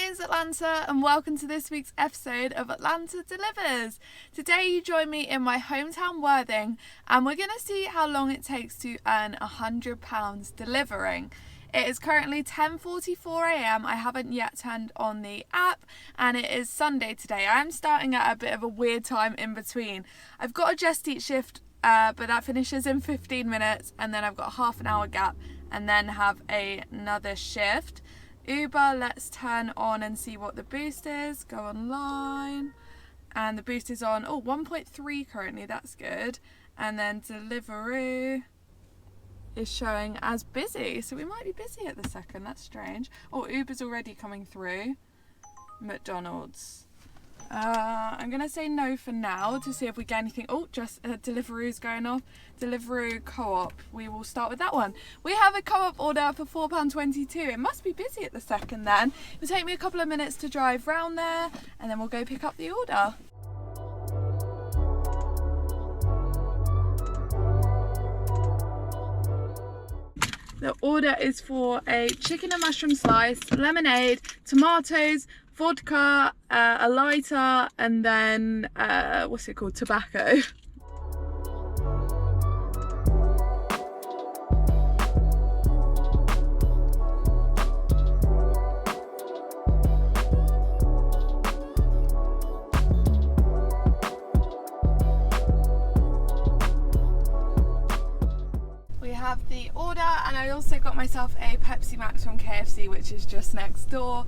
name's Atlanta and welcome to this week's episode of Atlanta Delivers. Today you join me in my hometown Worthing and we're going to see how long it takes to earn £100 delivering. It is currently 10:44 a.m. I haven't yet turned on the app and it is Sunday today. I am starting at a bit of a weird time in between. I've got a Just Eat shift but that finishes in 15 minutes and then I've got a half an hour gap and then have another shift. Uber, let's turn on and see what the boost is. Go online and the boost is on 1.3 currently, that's good. And then Deliveroo is showing as busy, so we might be busy at the second. That's strange. Uber's already coming through. McDonald's, I'm gonna say no for now to see if we get anything. Just Deliveroo's going off. Deliveroo Co-op, we will start with that one. We have a Co-op order for £4.22. It must be busy at the second then. It will take me a couple of minutes to drive round there and then we'll go pick up the order. The order is for a chicken and mushroom slice, lemonade, tomatoes, vodka, a lighter, and then tobacco. Have the order and I also got myself a Pepsi Max from KFC, which is just next door,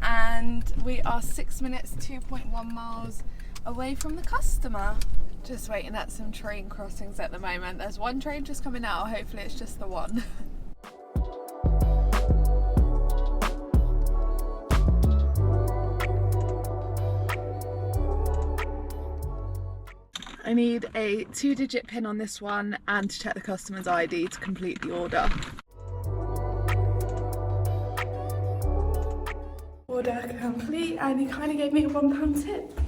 and we are 6 minutes 2.1 miles away from the customer. Just waiting at some train crossings at the moment. There's one train just coming out, hopefully it's just the one. I need a 2-digit PIN on this one and to check the customer's ID to complete the order. Order complete, and he kind of gave me a £1 tip.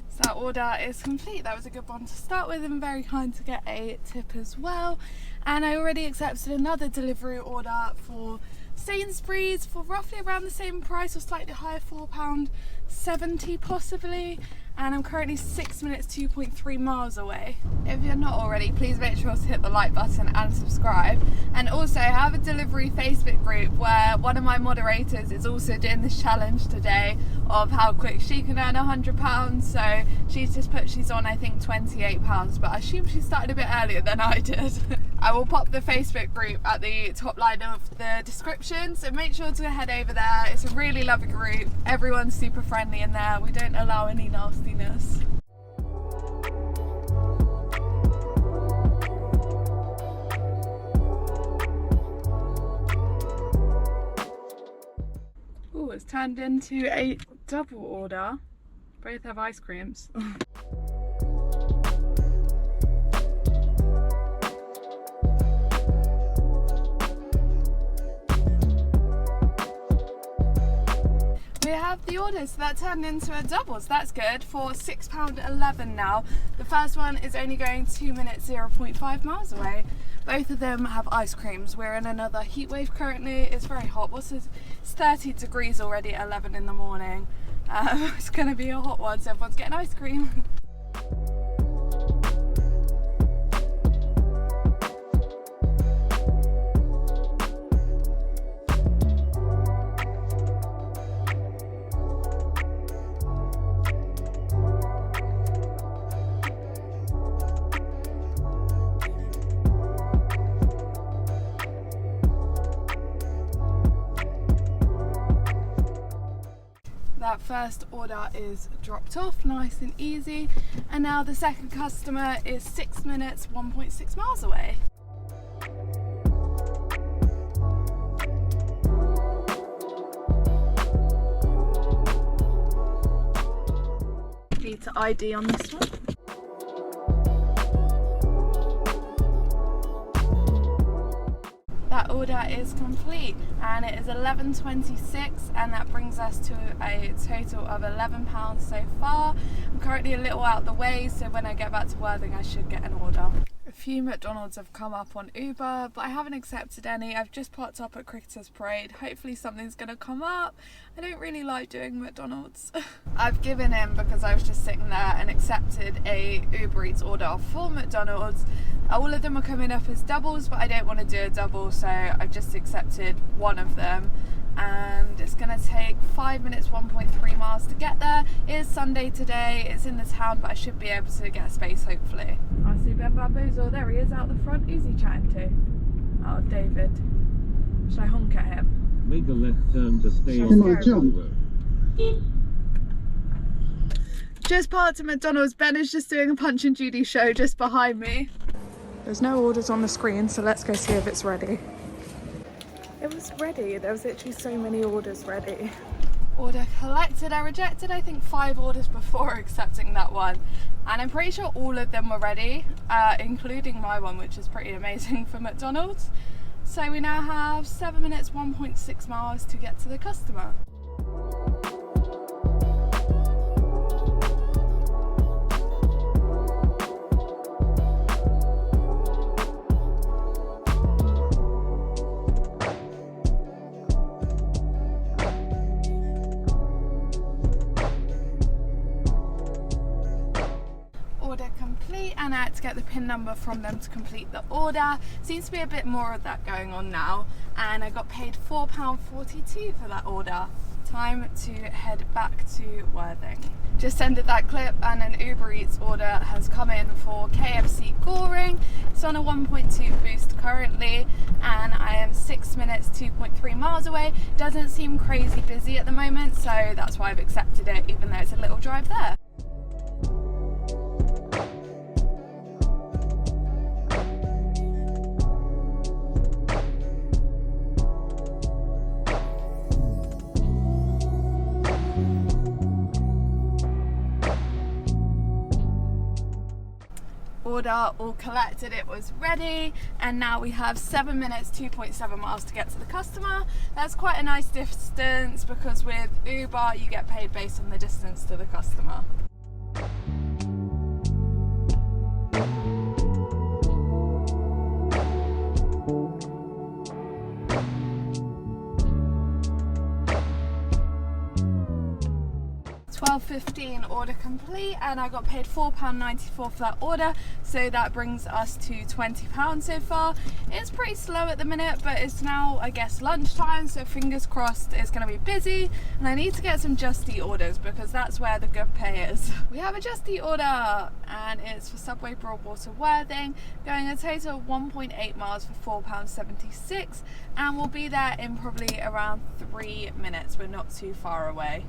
So that order is complete. That was a good one to start with and very kind to get a tip as well. And I already accepted another delivery order for Sainsbury's for roughly around the same price or slightly higher, £4.70 possibly, and I'm currently 6 minutes 2.3 miles away. If you're not already, please make sure to hit the like button and subscribe, and also I have a delivery Facebook group where one of my moderators is also doing this challenge today of how quick she can earn £100. So she's just put she's on I think £28, but I assume she started a bit earlier than I did. I will pop the Facebook group at the top line of the description, so make sure to head over there. It's a really lovely group. Everyone's super friendly in there. We don't allow any nastiness. Oh, it's turned into a double order. Both have ice creams. We have the order, so that turned into a double, so that's good, for £6.11 now. The first one is only going 2 minutes 0.5 miles away. Both of them have ice creams. We're in another heat wave currently. It's very hot. It's 30 degrees already at 11 in the morning. It's going to be a hot one, so everyone's getting ice cream. That first order is dropped off, nice and easy, and now the second customer is 6 minutes 1.6 miles away. Need to ID on this one. That order is complete and it is 11:26, and that brings us to a total of £11 so far. I'm currently a little out the way, so when I get back to Worthing I should get an order. few McDonald's have come up on Uber, but I haven't accepted any. I've just parked up at Cricketers Parade. Hopefully something's gonna come up. I don't really like doing McDonald's. I've given in because I was just sitting there and accepted a Uber Eats order for McDonald's. All of them are coming up as doubles, but I don't want to do a double, so I've just accepted one of them. And it's gonna take 5 minutes, 1.3 miles to get there. It is Sunday today, it's in the town, but I should be able to get a space hopefully. I see Ben Bamboozle, there he is out the front. Who's he chatting to? Oh, David. Should I honk at him? Make a left turn to stay on the road. Just parked at McDonald's. Ben is just doing a Punch and Judy show just behind me. There's no orders on the screen, so let's go see if it's ready. It was ready. There was literally so many orders ready. Order collected. I rejected I think 5 orders before accepting that one, and I'm pretty sure all of them were ready, including my one, which is pretty amazing for McDonald's. So we now have 7 minutes, 1.6 miles to get to the customer. And I had to get the PIN number from them to complete the order. Seems to be a bit more of that going on now, and I got paid £4.42 for that order. Time to head back to Worthing. Just ended that clip and an Uber Eats order has come in for KFC Goring. It's on a 1.2 boost currently, and I am 6 minutes, 2.3 miles away. Doesn't seem crazy busy at the moment, so that's why I've accepted it, even though it's a little drive there. Order all collected, it was ready, and now we have 7 minutes, 2.7 miles to get to the customer. That's quite a nice distance because with Uber you get paid based on the distance to the customer. £12.15 order complete, and I got paid £4.94 for that order, so that brings us to £20 so far. It's pretty slow at the minute, but it's now I guess lunchtime, so fingers crossed it's going to be busy, and I need to get some Just Eat orders because that's where the good pay is. We have a Just Eat order and it's for Subway Broadwater Worthing, going a total of 1.8 miles for £4.76, and we'll be there in probably around 3 minutes. We're not too far away.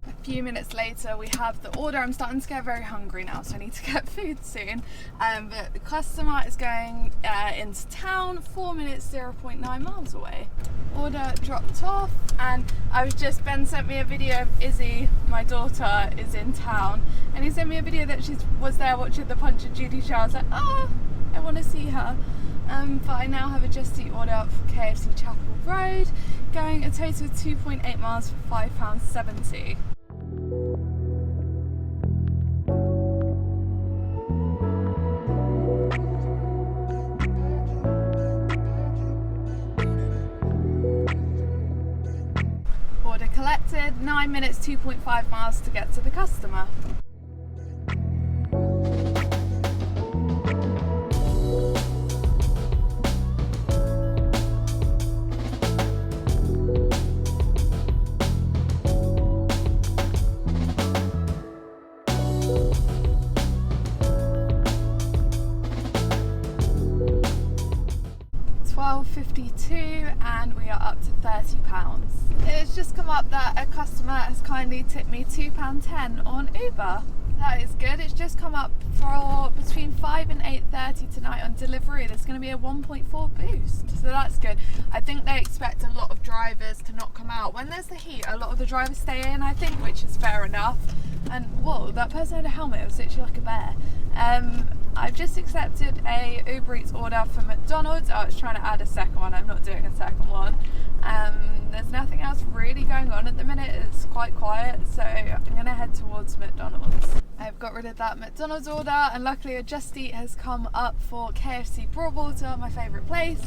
A few minutes later we have the order. I'm starting to get very hungry now, so I need to get food soon, but the customer is going into town, 4 minutes, 0.9 miles away. Order dropped off, and Ben sent me a video of Izzy, my daughter, is in town, and he sent me a video that she was there watching the Punch and Judy show. I was like, oh, I want to see her. But I now have a Just Eat order for KFC Chapel Road, going a total of 2.8 miles for £5.70. Order collected, 9 minutes, 2.5 miles to get to the customer. £12.52, and we are up to £30. It's just come up that a customer has kindly tipped me £2.10 on Uber. That is good. It's just come up for between 5 and 8:30 tonight on delivery. There's going to be a 1.4 boost, so that's good. I think they expect a lot of drivers to not come out. When there's the heat, a lot of the drivers stay in, I think, which is fair enough. And whoa, that person had a helmet. It was literally like a bear. I've just accepted a Uber Eats order for McDonald's. I was trying to add a second one, I'm not doing a second one. There's nothing else really going on at the minute, it's quite quiet, so I'm going to head towards McDonald's. I've got rid of that McDonald's order, and luckily a Just Eat has come up for KFC Broadwater, my favourite place,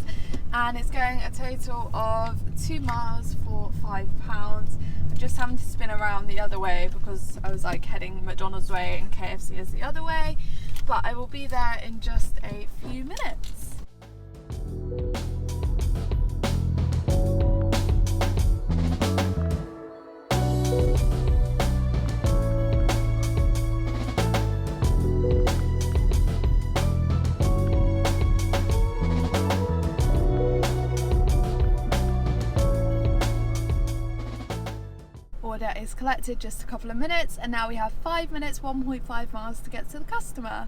and it's going a total of 2 miles for £5. I'm just having to spin around the other way because I was like heading McDonald's way and KFC is the other way, but I will be there in just a few minutes. Order is collected, just a couple of minutes, and now we have 5 minutes, 1.5 miles to get to the customer.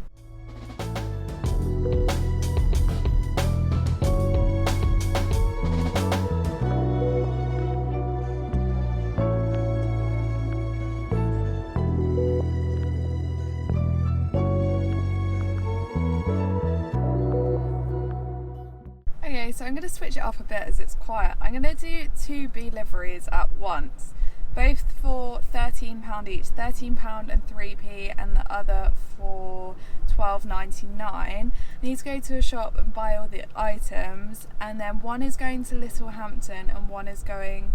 Okay, so I'm going to switch it up a bit as it's quiet. I'm going to do 2 BEELIVERYs at once. Both for £13 each, £13 and 3p, and the other for £12.99. I need to go to a shop and buy all the items, and then one is going to Littlehampton and one is going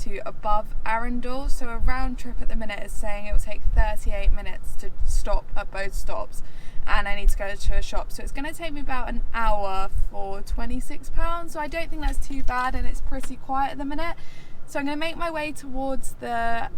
to above Arundel. So a round trip at the minute is saying it will take 38 minutes to stop at both stops, and I need to go to a shop, so it's going to take me about an hour for £26. So I don't think that's too bad, and it's pretty quiet at the minute. So I'm going to make my way towards the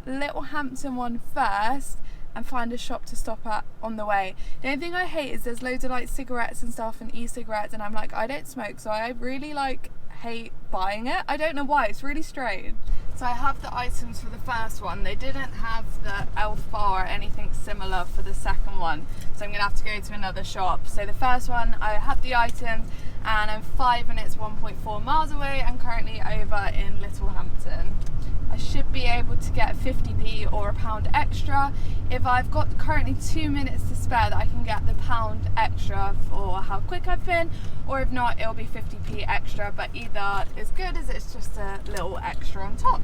Littlehampton one first and find a shop to stop at on the way. The only thing I hate is there's loads of like cigarettes and stuff and e-cigarettes, and I'm like, I don't smoke, so I really like hate buying it. I don't know why, it's really strange. So I have the items for the first one. They didn't have the elf bar or anything similar for the second one, so I'm going to have to go to another shop. So the first one, I have the items, and I'm 5 minutes, 1.4 miles away. I'm currently over in Littlehampton. I should be able to get 50p or £1 extra. If I've got currently 2 minutes to spare, that I can get the £1 extra for how quick I've been, or if not, it'll be 50p extra, but either is good as it's just a little extra on top.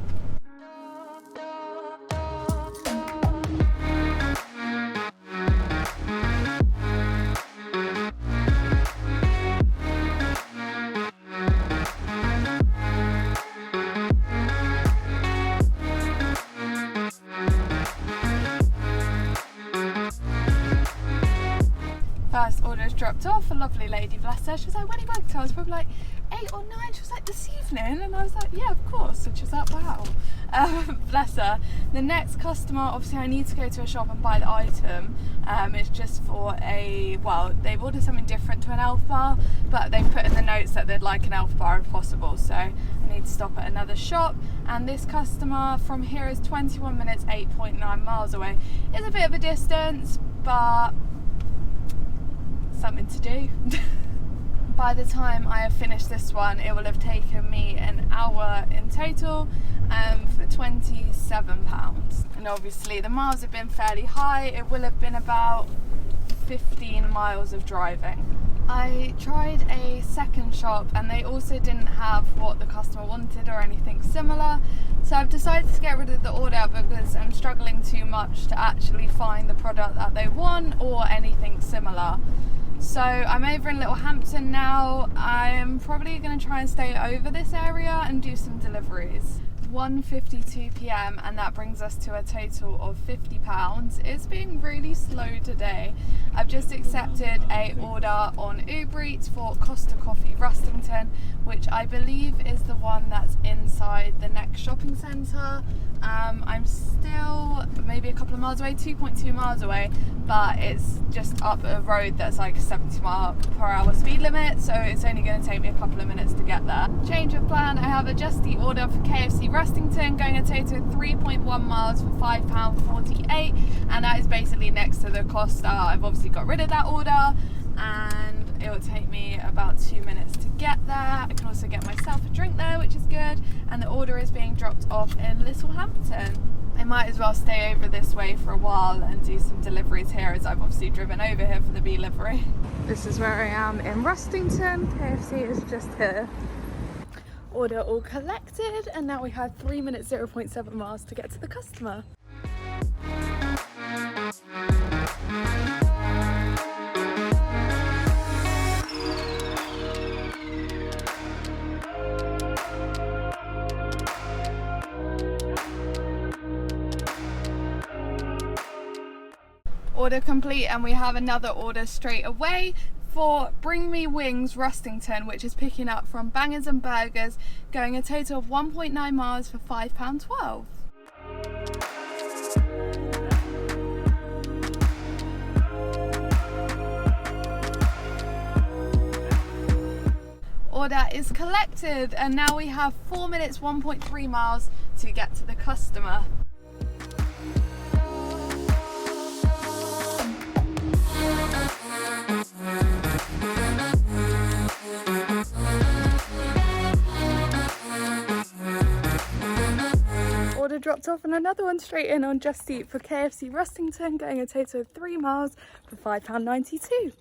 First order is dropped off, a lovely lady, bless her. She was like, when are you going to? I was probably like 8 or 9. She was like, this evening? And I was like, yeah, of course. And she was like, wow. Bless her. The next customer, obviously I need to go to a shop and buy the item. It's just for well, they've ordered something different to an elf bar, but they've put in the notes that they'd like an elf bar if possible. So I need to stop at another shop. And this customer from here is 21 minutes, 8.9 miles away. It's a bit of a distance, but something to do. By the time I have finished this one, it will have taken me an hour in total for £27. And obviously the miles have been fairly high. It will have been about 15 miles of driving. I tried a second shop and they also didn't have what the customer wanted or anything similar, so I've decided to get rid of the order because I'm struggling too much to actually find the product that they want or anything similar. So I'm over in Littlehampton now. I'm probably going to try and stay over this area and do some deliveries. 1:52 p.m. and that brings us to a total of £50. It's been really slow today. I've just accepted a order on Uber Eats for Costa Coffee Rustington, which I believe is the one that's inside the next shopping centre. I'm still maybe a couple of miles away, 2.2 miles away, but it's just up a road that's like 70-mile-per-hour speed limit, so it's only going to take me a couple of minutes to get there. Change of plan, I have a Just Eat order for KFC Rustington, going a total of 3.1 miles for £5.48, and that is basically next to the Costa. I've obviously got rid of that order, and it will take me about 2 minutes to get there. I can also get myself a drink there, which is good, and the order is being dropped off in Littlehampton. I might as well stay over this way for a while and do some deliveries here, as I've obviously driven over here for the BEELIVERY. This is where I am in Rustington. KFC is just here. Order all collected, and now we have 3 minutes 0.7 miles to get to the customer. Order complete, and we have another order straight away for Bring Me Wings Rustington, which is picking up from Bangers and Burgers, going a total of 1.9 miles for £5.12. Order is collected, and now we have 4 minutes 1.3 miles to get to the customer. Order dropped off, and another one straight in on Just Eat for KFC Rustington, going a total of 3 miles for £5.92.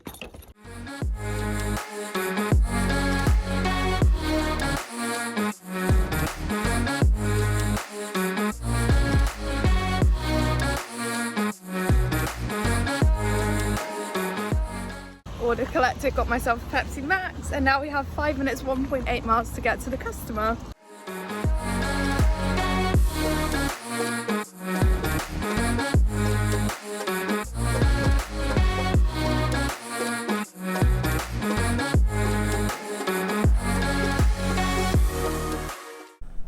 Order collected, got myself a Pepsi Max, and now we have 5 minutes 1.8 miles to get to the customer.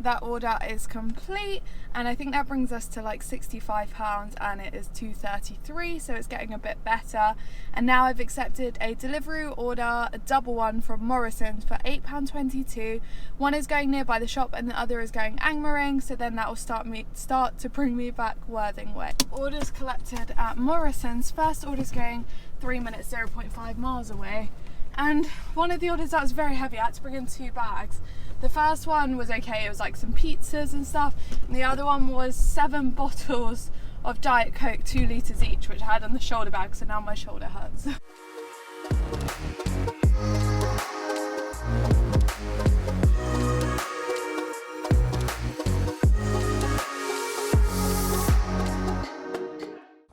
That order is complete, and I think that brings us to like £65, and it is 2:33, so it's getting a bit better. And now I've accepted a delivery order, a double one from Morrison's for £8.22. One is going nearby the shop and the other is going Angmering, so then that will start to bring me back Worthing way. Orders collected at Morrison's. First order's going 3 minutes 0.5 miles away, and one of the orders that was very heavy. I had to bring in 2 bags. The first one was okay, it was like some pizzas and stuff, and the other one was 7 bottles of Diet Coke, 2 litres each, which I had on the shoulder bag, so now my shoulder hurts.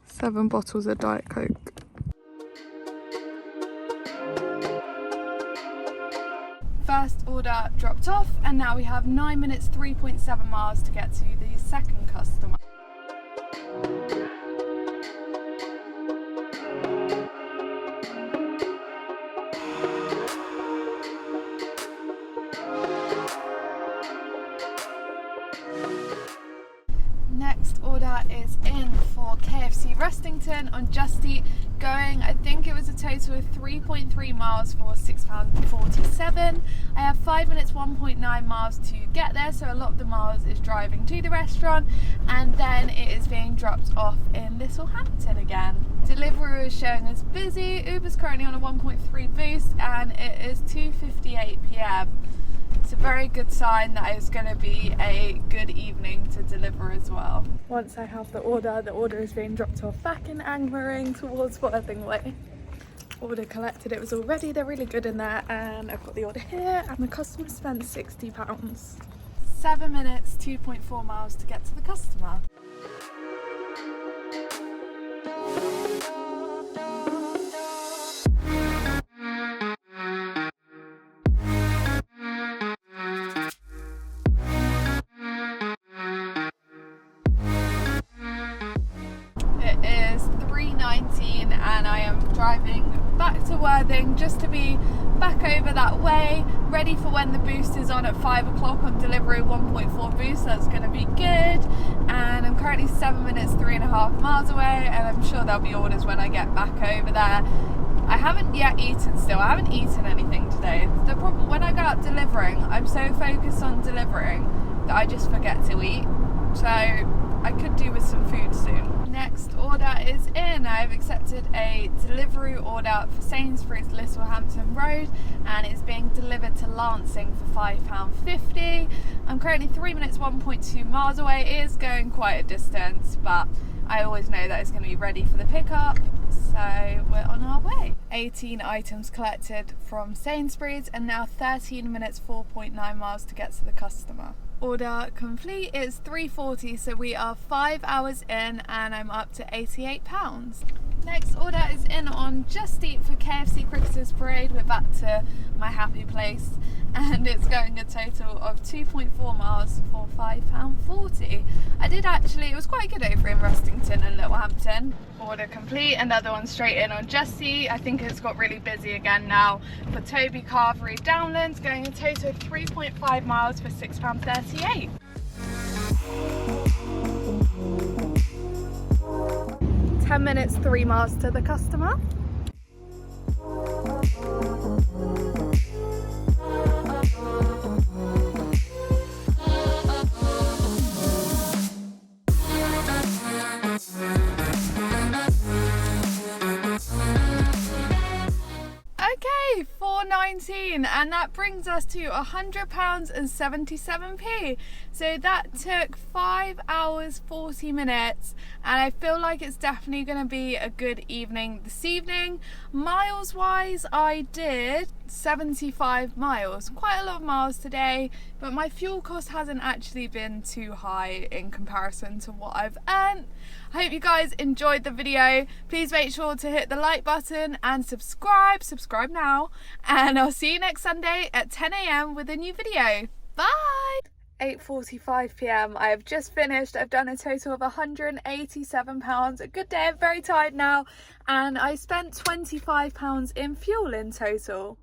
Seven bottles of Diet Coke. First order dropped off, and now we have 9 minutes 3.7 miles to get to the second customer. Next order is in for KFC Rustington on Just Eat, going, I think it was a total of 3.3 miles for £6.47. I have 5 minutes 1.9 miles to get there, so a lot of the miles is driving to the restaurant, and then it is being dropped off in Littlehampton again. Delivery is showing us busy. Uber's currently on a 1.3 boost, and it is 2:58 PM. It's a very good sign that it's going to be a good evening to deliver as well. Once I have the order is being dropped off back in Angmering towards Worthing way. Order collected, it was all ready, they're really good in there, and I've got the order here, and the customer spent £60. 7 minutes, 2.4 miles to get to the customer. And I am driving back to Worthing just to be back over that way, ready for when the boost is on at 5 o'clock on delivery, 1.4 boost. That's going to be good. And I'm currently 7 minutes 3.5 miles away, and I'm sure there'll be orders when I get back over there. I haven't yet eaten still. I haven't eaten anything today. The problem when I go out delivering, I'm so focused on delivering that I just forget to eat. So I could do with some food soon. Next order is in. and I've accepted a delivery order for Sainsbury's Littlehampton Road, and it's being delivered to Lancing for £5.50. I'm currently 3 minutes 1.2 miles away. It is going quite a distance, but I always know that it's going to be ready for the pickup, so we're on our way. 18 items collected from Sainsbury's and now 13 minutes 4.9 miles to get to the customer. Order complete. It's 3:40, so we are 5 hours in and I'm up to £88. Next order is in on Just Eat for KFC Cricketers Parade. We're back to my happy place, and it's going a total of 2.4 miles for £5.40. I did actually, it was quite good over in Rustington and Littlehampton. Order complete, another one straight in on Just Eat. I think it's got really busy again now for Toby Carvery Downlands, going a total of 3.5 miles for £6.38. 10 minutes, 3 miles to the customer. Okay, £4.19, and that brings us to £100 and 77p. So that took 5 hours 40 minutes, and I feel like it's definitely going to be a good evening this evening. Miles wise, I did 75 miles, quite a lot of miles today, but my fuel cost hasn't actually been too high in comparison to what I've earned. I hope you guys enjoyed the video. Please make sure to hit the like button and subscribe now, and I'll see you next Sunday at 10 AM with a new video. Bye! 8:45 PM. I have just finished. I've done a total of £187. A good day. I'm very tired now, and I spent £25 in fuel in total.